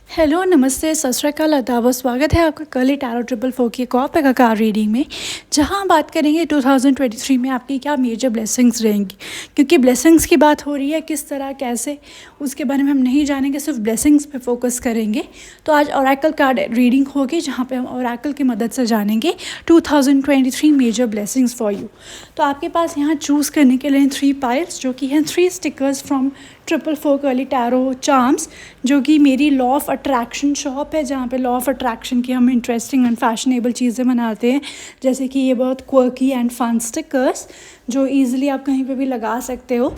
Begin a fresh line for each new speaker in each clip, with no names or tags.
Hello, नमस्ते, सत श्री अकाल, आदाब और स्वागत है आपका कल टैरो 444 की कॉप का कार रीडिंग में, जहां बात करेंगे 2023 में आपकी क्या मेजर ब्लेसिंग्स रहेंगी। क्योंकि ब्लेसिंग्स की बात हो रही है, किस तरह कैसे उसके बारे में हम नहीं जानेंगे, सिर्फ ब्लेसिंग्स पे फोकस करेंगे। तो आज ओरेकल कार्ड रीडिंग होगी, जहां पे हम ओरेकल की मदद से जानेंगे 2023 मेजर ब्लेसिंग्स फॉर यू। तो आपके पास यहाँ चूज़ करने के लिए 3 पाइल्स, जो कि हैं 3 stickers from 444 curly tarot charms, जो कि मेरी लॉ ऑफ अट्रैक्शन शॉप है, जहाँ पे लॉ ऑफ अट्रैक्शन की हम इंटरेस्टिंग एंड फैशनेबल चीज़ें बनाते हैं, जैसे कि ये बहुत क्वर्की एंड फन स्टिकर्स जो इजीली आप कहीं पे भी लगा सकते हो।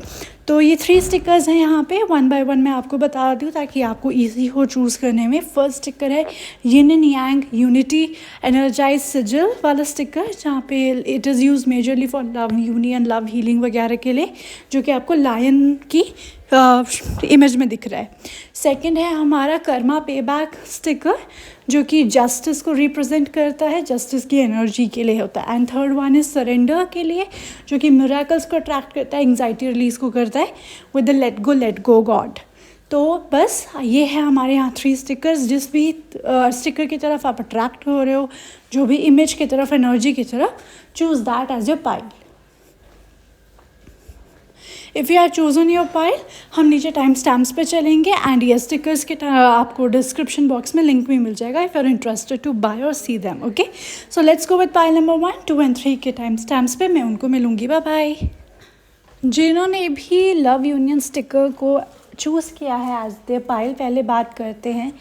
तो ये 3 स्टिकर्स हैं यहाँ पे, 1 बाय 1 मैं आपको बता दूँ ताकि आपको ईजी हो चूज़ करने में। फर्स्ट स्टिकर है yin and yang unity energize sigil वाला स्टिकर, जहाँ पे it is use majorly for love union, love healing वगैरह के लिए, जो कि आपको लायन की इमेज में दिख रहा है। सेकंड है हमारा कर्मा पे बैक स्टिकर, जो कि जस्टिस को रिप्रेजेंट करता है, जस्टिस की एनर्जी के लिए होता है। And third one is surrender के लिए, जो कि मिरेकल्स को अट्रैक्ट करता है, एंग्जाइटी रिलीज को करता है with the let go God. तो बस ये है हमारे यहाँ 3 स्टिकर्स। जिस भी स्टिकर की तरफ आप अट्रैक्ट हो रहे हो, जो भी इमेज की तरफ, एनर्जी की तरफ, choose that as your pile. If you are chosen your pile, हम नीचे टाइम स्टैम्प्स पे चलेंगे एंड ये स्टिकर्स के आपको डिस्क्रिप्शन बॉक्स में लिंक भी मिल जाएगा if you are interested to buy or see them. Okay, so let's go with pile number 1, 2 and 3 के टाइम स्टैम्प्स पे मैं उनको मिलूंगी। Bye bye. जिन्होंने भी लव यूनियन स्टिकर को चूज़ किया है एज देयर पाइल, पहले बात करते हैं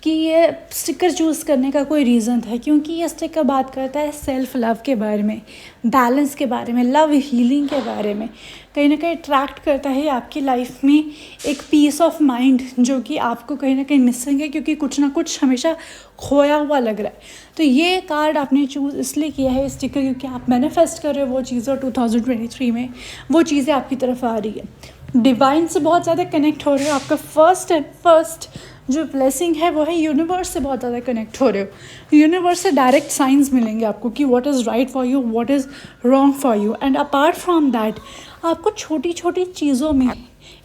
कि ये स्टिकर चूज़ करने का कोई रीज़न था, क्योंकि ये स्टिकर बात करता है सेल्फ लव के बारे में, बैलेंस के बारे में, लव हीलिंग के बारे में। कहीं ना कहीं अट्रैक्ट करता है आपकी लाइफ में एक पीस ऑफ माइंड, जो कि आपको कहीं ना कहीं मिसिंग है, क्योंकि कुछ ना कुछ हमेशा खोया हुआ लग रहा है। तो ये कार्ड आपने चूज़ इसलिए किया है स्टिकर, क्योंकि आप मैनिफेस्ट कर रहे हो वो चीज़ें, और 2023 में वो चीज़ें आपकी तरफ आ रही है। डिवाइन से बहुत ज़्यादा कनेक्ट हो रहे हो। आपका फर्स्ट जो ब्लेसिंग है वो है यूनिवर्स से बहुत ज़्यादा कनेक्ट हो रहे हो। यूनिवर्स से डायरेक्ट साइंस मिलेंगे आपको कि what is right for you, what is wrong for you. And apart from that आपको छोटी छोटी चीज़ों में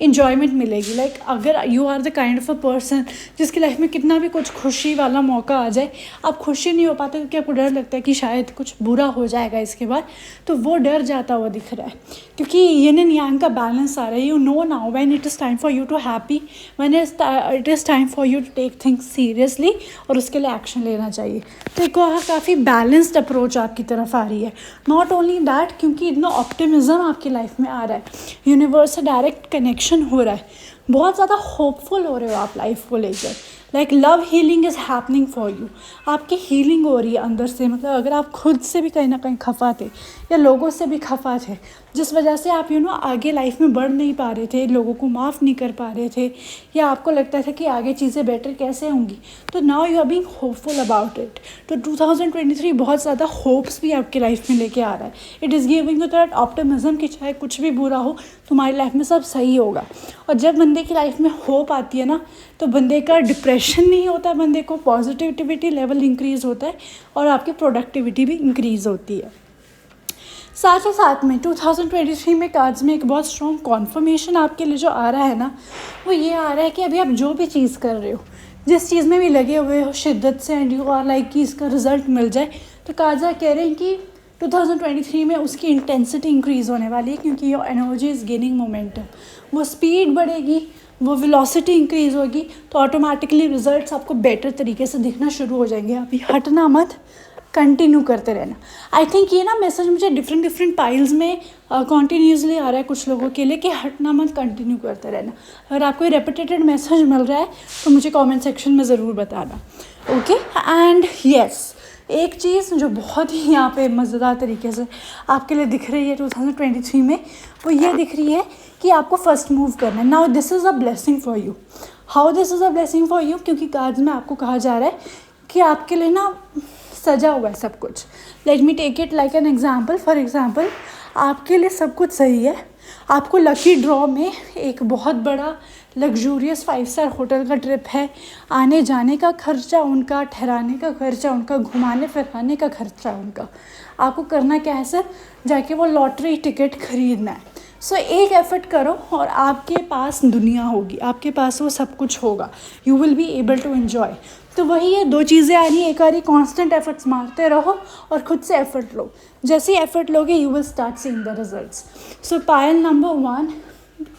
इन्जॉयमेंट मिलेगी। लाइक अगर you are the kind of a person जिसकी लाइफ में कितना भी कुछ खुशी वाला मौका आ जाए, आप खुशी नहीं हो पाते क्योंकि आपको डर लगता है कि शायद कुछ बुरा हो जाएगा इसके बाद, तो वो डर जाता हुआ दिख रहा है, क्योंकि यिन एंड यांग का बैलेंस आ रहा है। You know now when it is time for you to happy, when it is time for you to take things seriously, और उसके लिए एक्शन लेना चाहिए। तो एक काफ़ी बैलेंस्ड अप्रोच आपकी तरफ आ रही है। नॉट ओनली दैट, क्योंकि इतना ऑप्टिमिज्म आपकी लाइफ में आ रहा है, यूनिवर्स से डायरेक्ट कनेक्शन हो रहा है, बहुत ज़्यादा होपफुल हो रहे हो आप लाइफ को लेकर। Like love healing is happening for you, आपकी हीलिंग हो रही है अंदर से। मतलब अगर आप खुद से भी कहीं ना कहीं खफा थे, या लोगों से भी खफा थे, जिस वजह से आप आगे लाइफ में बढ़ नहीं पा रहे थे, लोगों को माफ़ नहीं कर पा रहे थे, या आपको लगता था कि आगे चीज़ें बेटर कैसे होंगी, तो now you are being hopeful about it. तो 2023 बहुत ज़्यादा होप्स भी आपकी लाइफ में लेके आ रहा है। It is giving you that optimism कि चाहे कुछ भी बुरा हो, तुम्हारी लाइफ में सब सही होगा। और जब बंदे की लाइफ में होप आती है ना, तो बंदे का डिप्रेशन नहीं होता, बंदे को पॉजिटिविटी लेवल इंक्रीज़ होता है, और आपकी प्रोडक्टिविटी भी इंक्रीज़ होती है। साथ ही साथ में 2023 में कार्ड्स में एक बहुत स्ट्रॉन्ग कॉन्फर्मेशन आपके लिए जो आ रहा है ना, वो ये आ रहा है कि अभी आप जो भी चीज़ कर रहे हो, जिस चीज़ में भी लगे हुए हो शिद्दत से, एंड यू आर लाइक कि इसका रिजल्ट मिल जाए, तो कार्ड्स कह रहे हैं कि 2023 में उसकी इंटेंसिटी इंक्रीज़ होने वाली है, क्योंकि your energy is gaining momentum. वो स्पीड बढ़ेगी, वो वेलोसिटी इंक्रीज़ होगी, तो ऑटोमेटिकली रिजल्ट्स आपको बेटर तरीके से दिखना शुरू हो जाएंगे। अभी हटना मत, कंटिन्यू करते रहना। आई थिंक ये ना मैसेज मुझे डिफरेंट पाइल्स में कॉन्टीन्यूसली आ रहा है कुछ लोगों के लिए, कि हटना मत, कंटिन्यू करते रहना। अगर आपको रेपिटेटेड मैसेज मिल रहा है तो मुझे कमेंट सेक्शन में ज़रूर बताना। ओके, एंड यस, एक चीज़ जो बहुत ही यहाँ पे मज़ेदार तरीके से आपके लिए दिख रही है 2023 में, वो ये दिख रही है कि आपको फर्स्ट मूव करना है। Now this is a blessing for you. How this is a blessing for you? क्योंकि कार्ड्स में आपको कहा जा रहा है कि आपके लिए ना सजा हुआ है सब कुछ। Let me take it like an example. For example, आपके लिए सब कुछ सही है, आपको लकी ड्रॉ में एक बहुत बड़ा लग्जूरियस 5 स्टार होटल का ट्रिप है, आने जाने का खर्चा उनका, ठहराने का खर्चा उनका, घुमाने फिराने का खर्चा उनका। आपको करना क्या है सर, जाके वो लॉटरी टिकट खरीदना है। सो एक एफ़र्ट करो और आपके पास दुनिया होगी, आपके पास वो सब कुछ होगा, you will be able to enjoy. तो वही है, दो चीज़ें आ रही हैं, एक आ रही कॉन्स्टेंट एफर्ट्स मारते रहो और खुद से एफर्ट लो। जैसे ही एफर्ट लोगे you will start seeing the results. So pile number 1,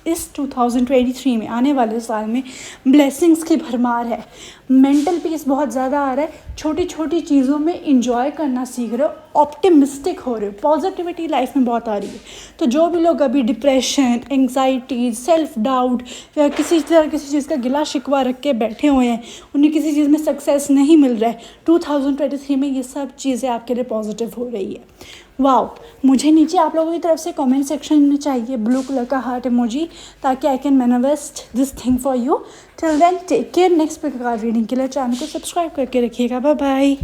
इस 2023 में, आने वाले साल में ब्लेसिंग्स की भरमार है, मेंटल पीस बहुत ज़्यादा आ रहा है, छोटी छोटी चीज़ों में इंजॉय करना सीख रहे हो, ऑप्टिमिस्टिक हो रहे हो, पॉजिटिविटी लाइफ में बहुत आ रही है। तो जो भी लोग अभी डिप्रेशन, एंग्जाइटी, सेल्फ डाउट या किसी चीज़ का गिला शिकवा रख के बैठे हुए हैं, उन्हें किसी चीज़ में सक्सेस नहीं मिल रहा है, 2023 में ये सब चीज़ें आपके लिए पॉजिटिव हो रही है। वाओ, मुझे नीचे आप लोगों की तरफ से कमेंट सेक्शन में चाहिए ब्लू कलर का हार्ट इमोजी, ताकि I can manifest this thing for you. Till then take care. Next प्रकार रीडिंग के लिए चैनल को सब्सक्राइब करके रखिएगा। Bye bye.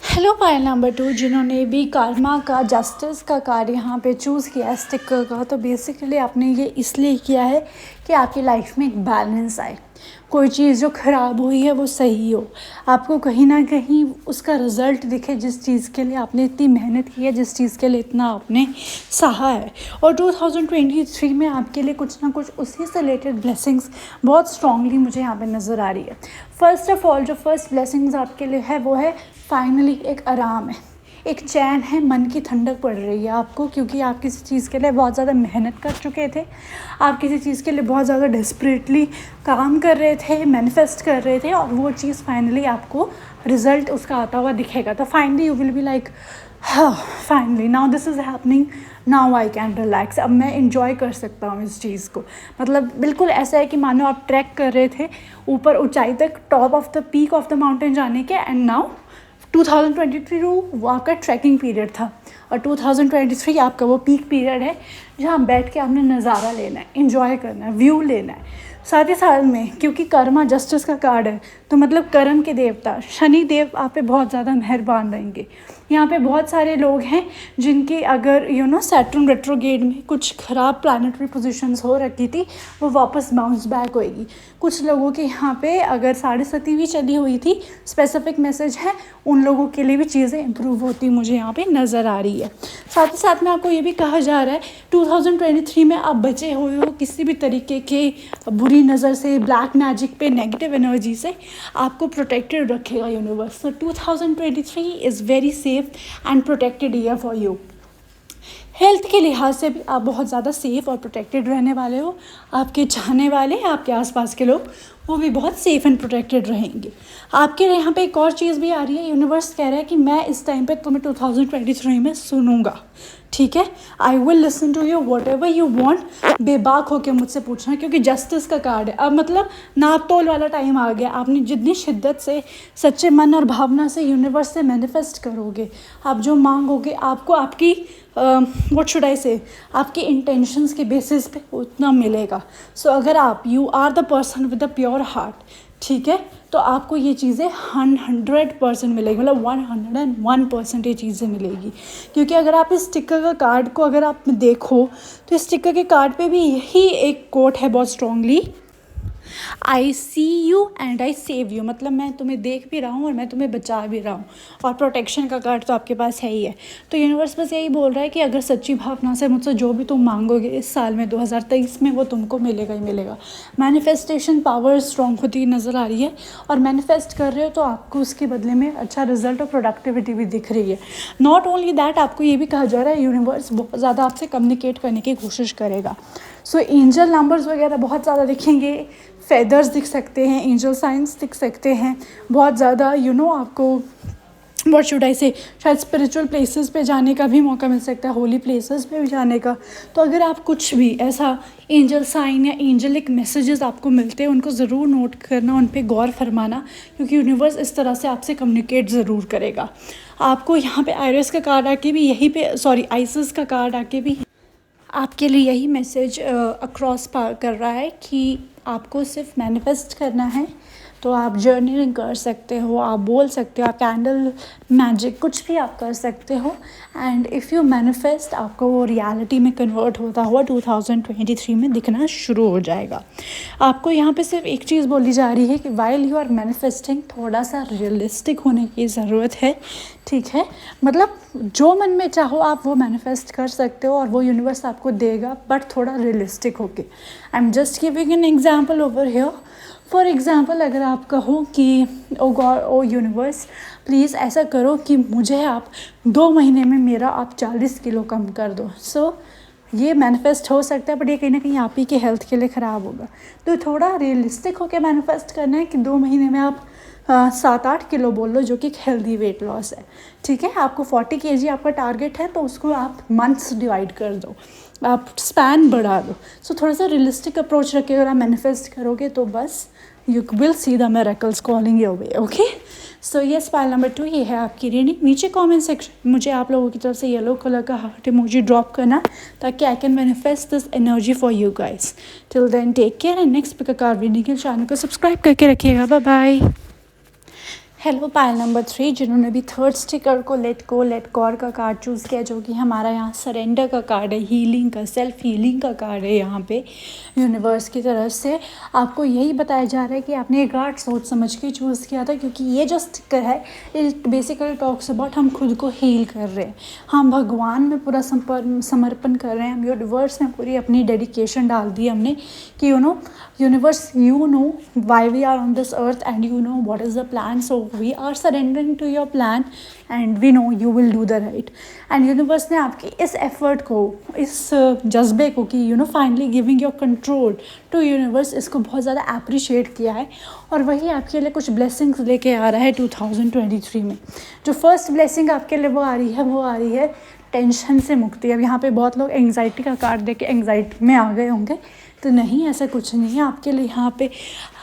Hello pile number 2, जिन्होंने भी कर्मा का, जस्टिस का कार्ड यहाँ पे चूज़ किया है स्टिकर का, तो बेसिकली आपने ये इसलिए किया है कि आपकी लाइफ में एक बैलेंस आए, कोई चीज़ जो ख़राब हुई है वो सही हो, आपको कहीं ना कहीं उसका रिज़ल्ट दिखे, जिस चीज़ के लिए आपने इतनी मेहनत की है, जिस चीज़ के लिए इतना आपने सहा है। और 2023 में आपके लिए कुछ ना कुछ उसी से रिलेटेड ब्लेसिंग्स बहुत स्ट्रांगली मुझे यहाँ पे नज़र आ रही है। फर्स्ट ऑफ ऑल, जो फर्स्ट ब्लेसिंग्स आपके लिए है वो है फाइनली एक आराम है, एक चैन है, मन की ठंडक पड़ रही है आपको, क्योंकि आप किसी चीज़ के लिए बहुत ज़्यादा मेहनत कर चुके थे, आप किसी चीज़ के लिए बहुत ज़्यादा डेस्परेटली काम कर रहे थे, मैनिफेस्ट कर रहे थे, और वो चीज़ फाइनली आपको रिज़ल्ट उसका आता हुआ दिखेगा। तो finally you will be like, हाँ finally now this is happening, now I can relax, अब मैं इंजॉय कर सकता हूँ इस चीज़ को। मतलब बिल्कुल ऐसा है कि मानो आप ट्रैक कर रहे थे ऊपर ऊंचाई तक, top of the peak of the mountain जाने के, एंड नाउ 2023 वो आपका ट्रैकिंग पीरियड था, और 2023 आपका वो पीक पीरियड है जहाँ बैठ के आपने नज़ारा लेना है, इंजॉय करना है, व्यू लेना है। साथ ही साथ में क्योंकि कर्मा जस्टिस का कार्ड है, तो मतलब कर्म के देवता शनि देव आप पे बहुत ज़्यादा मेहरबान रहेंगे। यहाँ पे बहुत सारे लोग हैं जिनकी अगर सैटर्न रेट्रोगेड में कुछ ख़राब प्लानिटरी पोजीशंस हो रखी थी, वो वापस बाउंस बैक होएगी। कुछ लोगों के यहाँ पे अगर 7.5 भी चली हुई थी, स्पेसिफिक मैसेज है, उन लोगों के लिए भी चीज़ें इंप्रूव होती मुझे यहाँ पे नज़र आ रही है। साथ ही साथ में आपको ये भी कहा जा रहा है 2023 में आप बचे हुए हो किसी भी तरीके के बुरी नज़र से, ब्लैक मैजिक पे, नेगेटिव एनर्जी से आपको प्रोटेक्टेड रखेगा यूनिवर्स। तो 2023 is very safe and protected year for you. Health के लिहाज से भी आप बहुत ज़्यादा सेफ़ और प्रोटेक्टेड रहने वाले हो, आपके चाहने वाले, आपके आसपास के लोग, वो भी बहुत सेफ़ एंड प्रोटेक्टेड रहेंगे। आपके यहाँ पे एक और चीज़ भी आ रही है, यूनिवर्स कह रहा है कि मैं इस टाइम पे तुम्हें 2023 में सुनूंगा, ठीक है, I will listen to you whatever you want. बेबाक होकर मुझसे पूछना, क्योंकि जस्टिस का कार्ड है। अब मतलब नाप तोल वाला टाइम आ गया, आपने जितनी शिद्दत से, सच्चे मन और भावना से यूनिवर्स से मैनिफेस्ट करोगे, आप जो मांगोगे आपको आपकी व्हाट शुड आई से, आपके इंटेंशंस के बेसिस पे उतना मिलेगा। सो अगर आप, you are the person with the pure heart, ठीक है, तो आपको ये चीज़ें 100% मिलेगी, मतलब 101% ये चीज़ें मिलेगी। क्योंकि अगर आप इस स्टिकर का कार्ड को अगर आप देखो, तो इस स्टिकर के कार्ड पे भी यही एक कोट है बहुत strongly, I see you and I save you, मतलब मैं तुम्हें देख भी रहा हूँ और मैं तुम्हें बचा भी रहा हूँ। और प्रोटेक्शन का कार्ड तो आपके पास है ही है। तो यूनिवर्स बस यही बोल रहा है कि अगर सच्ची भावना से मुझसे जो भी तुम मांगोगे इस साल में 2023 में, वो तुमको मिलेगा ही मिलेगा। मैनिफेस्टेशन पावर स्ट्रॉन्ग होती नज़र आ रही है, और मैनिफेस्ट कर रहे हो तो आपको उसके बदले में अच्छा रिजल्ट और प्रोडक्टिविटी भी दिख रही है। नॉट ओनली दैट, आपको ये भी कहा जा रहा है यूनिवर्स बहुत ज़्यादा आपसे कम्युनिकेट करने की कोशिश करेगा। सो एंजल नंबर्स वगैरह बहुत ज़्यादा दिखेंगे, फेदर्स दिख सकते हैं, एंजल साइंस दिख सकते हैं बहुत ज़्यादा, आपको व्हाट शुड आई से, शायद स्पिरिचुअल प्लेसेस पे जाने का भी मौका मिल सकता है, होली प्लेसेस पे भी जाने का। तो अगर आप कुछ भी ऐसा एंजल साइन या एंजलिक मैसेजेस आपको मिलते हैं, उनको ज़रूर नोट करना, उन पे गौर फरमाना, क्योंकि यूनिवर्स इस तरह से आपसे कम्युनिकेट ज़रूर करेगा। आपको यहाँ पे आइरिस का कार्ड आके भी यहीं पे, आइसिस का कार्ड आके भी आपके लिए यही मैसेज अक्रॉस कर रहा है कि आपको सिर्फ मैनिफेस्ट करना है। तो आप जर्नलिंग कर सकते हो, आप बोल सकते हो, आप कैंडल मैजिक कुछ भी आप कर सकते हो। एंड इफ़ यू मैनिफेस्ट, आपको वो रियलिटी में कन्वर्ट होता हुआ 2023 में दिखना शुरू हो जाएगा। आपको यहाँ पे सिर्फ एक चीज़ बोली जा रही है कि वाइल यू आर मैनिफेस्टिंग, थोड़ा सा रियलिस्टिक होने की ज़रूरत है, ठीक है। मतलब जो मन में चाहो आप वो मैनिफेस्ट कर सकते हो और वो यूनिवर्स आपको देगा, बट थोड़ा रियलिस्टिक होके। I am just giving an example over here. For example, अगर आप कहो कि ओ गॉड, ओ यूनिवर्स, प्लीज़ ऐसा करो कि मुझे आप 2 महीने में मेरा आप 40 किलो कम कर दो। सो ये मैनिफेस्ट हो सकता है, बट ये कहीं ना कहीं आप ही के हेल्थ के लिए ख़राब होगा। तो थोड़ा रियलिस्टिक होकर मैनिफेस्ट करना है कि 2 महीने में आप 7-8 किलो बोल लो, जो कि एक हेल्दी वेट लॉस है, ठीक है। आपको 40 kg आपका टारगेट है, तो उसको आप मंथ्स डिवाइड कर दो, आप स्पैन बढ़ा दो। सो थोड़ा सा रियलिस्टिक अप्रोच रख के अगर आप मैनिफेस्ट करोगे तो बस you will see the miracles calling your way. Okay, so yes, pile number 2 ये है आपकी रीडिंग। नीचे कमेंट सेक्शन मुझे आप लोगों की तरफ से येलो कलर का हार्ट इमोजी ड्रॉप करना, ताकि I can manifest this energy for you guys. Till then take care and next pick a card reading के चैनल को सब्सक्राइब करके रखिएगा। Bye bye. Hello, pile number 3 जिन्होंने भी थर्ड स्टिकर को लेट गॉड का कार्ड चूज़ किया, जो कि हमारा यहाँ सरेंडर का कार्ड है, हीलिंग का, सेल्फ हीलिंग का कार्ड है। यहाँ पे यूनिवर्स की तरफ से आपको यही बताया जा रहा है कि आपने ये कार्ड सोच समझ के चूज़ किया था, क्योंकि ये जो स्टिकर है इट बेसिकली टॉक्स अबाउट हम खुद को हील कर रहे हैं, हम भगवान में पूरा समर्पण कर रहे हैं, हम यूनिवर्स में पूरी अपनी डेडिकेशन डाल दी हमने कि universe, you know why we are on this earth and you know what is the plan. So we are surrendering to your plan and we know you will do the right. And universe ने आपकी इस effort को, इस जज्बे को कि finally giving your control to universe, इसको बहुत ज़्यादा अप्रिशिएट किया है। और वही आपके लिए कुछ ब्लेसिंग्स लेके आ रहा है 2023 में। जो फर्स्ट ब्लेसिंग आपके लिए वो आ रही है टेंशन से मुक्ति। अब यहाँ पे बहुत लोग एंग्जाइटी का कार्ड दे के एंग्जाइटी में आ गए होंगे, तो नहीं, ऐसा कुछ नहीं है आपके लिए। यहाँ पे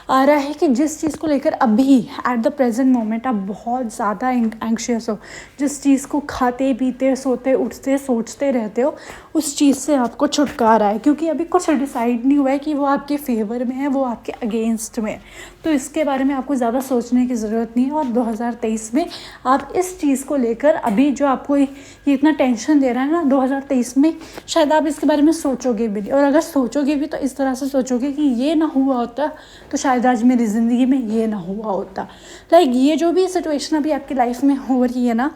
आ रहा है कि जिस चीज़ को लेकर अभी एट द प्रेजेंट मोमेंट आप बहुत ज़्यादा एंग्शियस हो, जिस चीज़ को खाते पीते सोते उठते सोचते रहते हो, उस चीज़ से आपको छुटकारा है, क्योंकि अभी कुछ डिसाइड नहीं हुआ है कि वो आपके फेवर में है, वो आपके अगेंस्ट में है। तो इसके बारे में आपको ज़्यादा सोचने की ज़रूरत नहीं है। और 2023 में आप इस चीज़ को लेकर, अभी जो आपको ये इतना टेंशन दे रहा है ना, 2023 में शायद आप इसके बारे में सोचोगे भी नहीं। और अगर सोचोगे भी तो इस तरह से सोचोगे कि ये ना हुआ होता तो शायद आज मेरी ज़िंदगी में ये ना हुआ होता। ये जो भी सिचुएशन अभी आपकी लाइफ में हो रही है ना,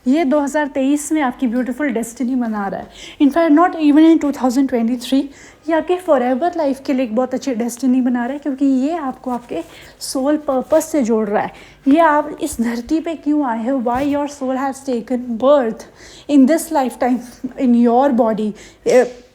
ये 2023 में आपकी ब्यूटीफुल डेस्टिनी बना रहा है। इनफैक्ट नॉट इवन इन 2023, ये आपके फॉरएवर लाइफ के लिए एक बहुत अच्छी डेस्टिनी बना रहा है, क्योंकि ये आपको आपके सोल पर्पस से जोड़ रहा है। ये आप इस धरती पे क्यों आए हो, why your soul has taken birth in this lifetime in your body,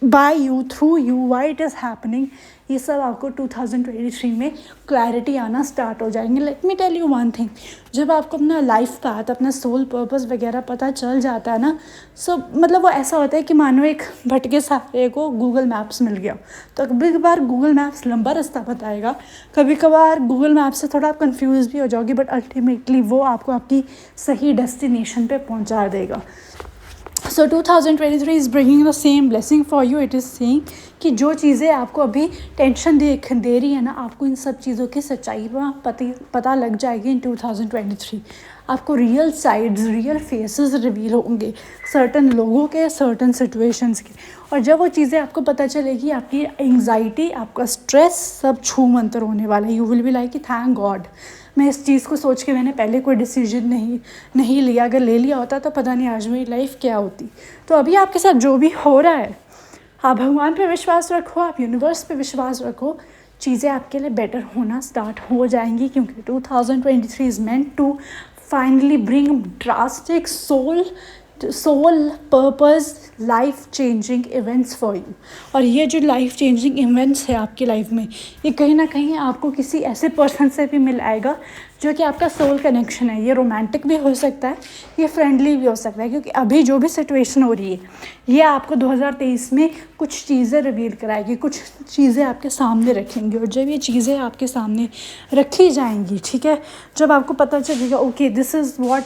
by you, through you, why it is happening, ये सब आपको 2023 में क्लैरिटी आना स्टार्ट हो जाएंगे। Let me tell you one thing, जब आपको अपना लाइफ पाथ, अपना सोल पर्पस वगैरह पता चल जाता है ना, सो मतलब वो ऐसा होता है कि मानो एक भटके सारे को गूगल मैप्स मिल गया। तो कभी कभार गूगल मैप्स लंबा रास्ता बताएगा, कभी कभार गूगल मैप से थोड़ा आप कंफ्यूज भी हो जाओगे, बट अल्टीमेटली वो आपको आपकी सही डेस्टिनेशन पे पहुंचा देगा। सो 2023 is bringing the same blessing for you. It is saying कि जो चीज़ें आपको अभी टेंशन दे रही है ना, आपको इन सब चीज़ों की सच्चाई पता लग जाएगी इन 2023। आपको real sides, real faces reveal होंगे सर्टन लोगों के, सर्टन सिचुएशंस के। और जब वो चीज़ें आपको पता चलेगी, आपकी एंग्जाइटी, आपका स्ट्रेस सब छू मंतर होने वाला है। यू विल बी लाइक कि थैंक गॉड, मैं इस चीज़ को सोच के मैंने पहले कोई डिसीजन नहीं लिया। अगर ले लिया होता तो पता नहीं आज मेरी लाइफ क्या होती। तो अभी आपके साथ जो भी हो रहा है, आप भगवान पे विश्वास रखो, आप यूनिवर्स पे विश्वास रखो, चीज़ें आपके लिए बेटर होना स्टार्ट हो जाएंगी, क्योंकि 2023 is meant to finally bring drastic soul purpose life changing events for you. और ये जो लाइफ चेंजिंग इवेंट्स है आपकी लाइफ में, ये कहीं ना कहीं आपको किसी ऐसे पर्सन से भी मिल आएगा जो कि आपका सोल कनेक्शन है। ये रोमांटिक भी हो सकता है, ये फ्रेंडली भी हो सकता है, क्योंकि अभी जो भी सिचुएशन हो रही है ये आपको 2023 में कुछ चीज़ें रिवील कराएगी, कुछ चीज़ें आपके सामने रखेंगी। और जब ये चीज़ें आपके सामने रखी जाएंगी, ठीक है, जब आपको पता चलेगा okay this is what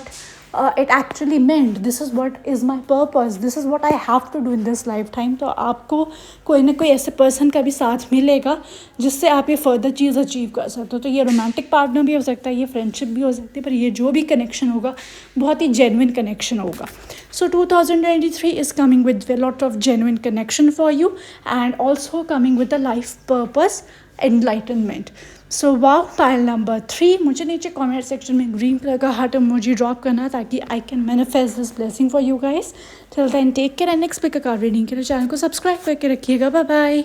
it actually meant this is what is my purpose, this is what I have to do in this lifetime. तो आपको कोई ना कोई ऐसे पर्सन का भी साथ मिलेगा जिससे आप ये फर्दर चीज़ अचीव कर सकते हो. तो ये रोमांटिक पार्टनर भी हो सकता है, ये फ्रेंडशिप भी हो सकती है, पर ये जो भी कनेक्शन होगा बहुत ही जेन्युइन कनेक्शन होगा. So 2023 is coming with a lot of genuine connection for you and also coming with a life purpose enlightenment. So wow, pile number 3. मुझे नीचे कमेंट सेक्शन में ग्रीन कलर का हार्ट इमोजी ड्रॉप करना ताकि I can manifest this blessing for you guys. Till then take care and next pick a card reading के लिए channel को subscribe करके रखिएगा. Bye bye.